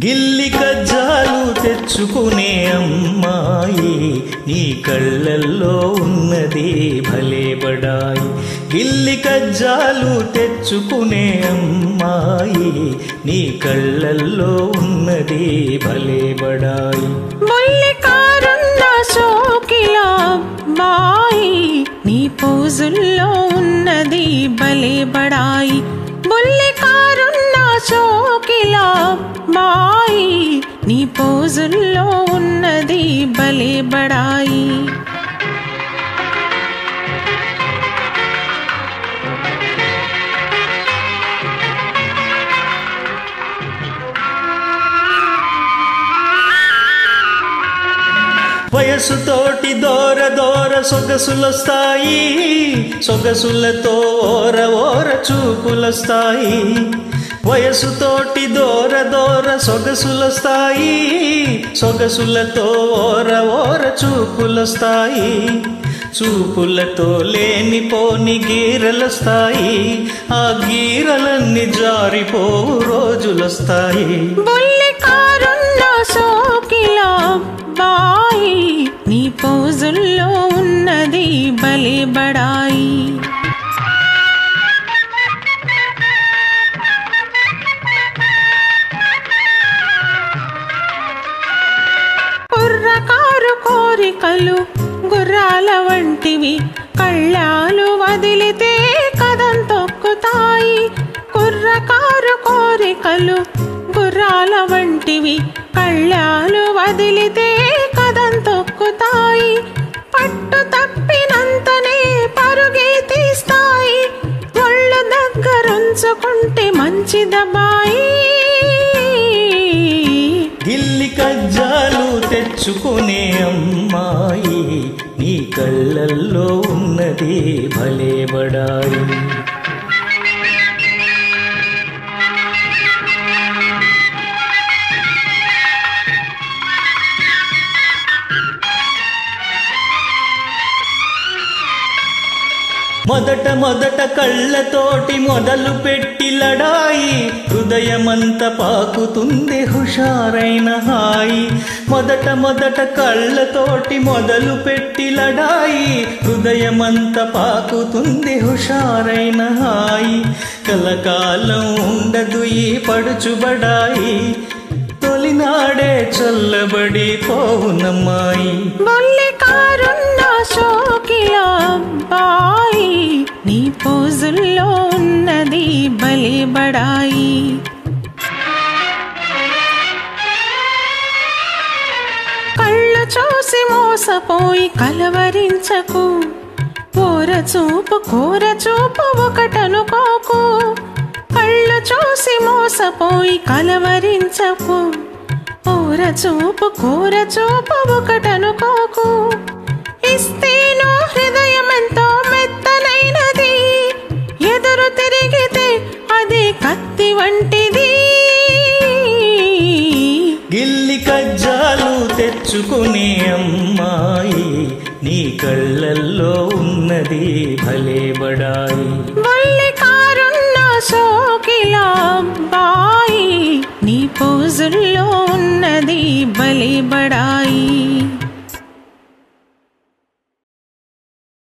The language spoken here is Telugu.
గిల్లి కజ్జాలు తెచ్చుకునే అమ్మాయి నీ కళ్ళల్లో ఉన్నది భలే బడాయి. గిల్లి కజ్జాలు తెచ్చుకునే అమ్మాయి నీ కళ్ళల్లో ఉన్నది భలే బడాయి. బొల్లికారున్న సోకిలా బాయి నీ పోజుల్లో ఉన్నది భలే బడాయి. బొల్లికారున్న సోకిలా బాయి నీ పోజుల్లో ఉన్నది భలే బడాయి. వయసుతోటి దోర దోర సొగసులొస్తాయి, సొగసులతో ఓర ఓర చూపులొస్తాయి. వయసుతోటి దోర దోర సొగసులొస్తాయి, సొగసులతో ఓర ఓర చూపులొస్తాయి. చూపులతో లేనిపోని గీరలొస్తాయి, ఆ గీరలన్నీ జారిపోవు రోజులొస్తాయి. బొల్లికారున్న సోకిలా బాయి నీ పోజుల్లో ఉన్నది భలే బడాయి. కుర్రకారు కోరికలు గుర్రాల వంటివి, కళ్ళాలు వదిలితే కదం తొక్కుతాయి. కుర్రకారు కోరికలు గుర్రాల వంటివి, కళ్ళాలు వదిలితే కదం తొక్కుతాయి. పట్టు తప్పినంతనే పరుగే తీస్తాయి, ఒళ్ళు దగ్గరుంచుకుంటే మంచిదబాయి. గిల్లి కజ్జాలు తెచ్చుకునే అమ్మాయి నీ కళ్ళల్లో ఉన్నది భలే బడాయి. మొదట మొదట కళ్ళతోటి మొదలు పెట్టి లడాయి, హృదయమంత పాకుతుంది హుషారైన హాయి. మొదట మొదట కళ్ళతోటి మొదలు పెట్టి లడాయి, హృదయమంత పాకుతుంది హుషారైన హాయి. కలకాలం ఉండదు ఈ పడుచుబడాయి, తొలినాడే చల్లబడి పోవునమ్మాయి. బొల్లికారున్న సోకిలా బాయి నీ పోజుల్లో ఉన్నది భలే బడాయి. కళ్ళు చూసి మోసపోయి కలవరించకు, కోర చూపు ఒకటనుకోకు. కళ్ళు చూసి మోసపోయి కలవరించకు, కోర చూపు ఒకటనుకోకు. ఇస్తేనో హృదయమెంతో మెత్తనైనది, ఎదురు తిరిగితే అది కత్తి వంటిది. గిల్లి కజ్జాలు తెచ్చుకునే అమ్మాయి నీ కళ్ళల్లో ఉన్నది భలే బడాయి. బొల్లికారున్న సోకిలా బాయి నీ పోజుల్లో ఉన్నది భలే బడాయి.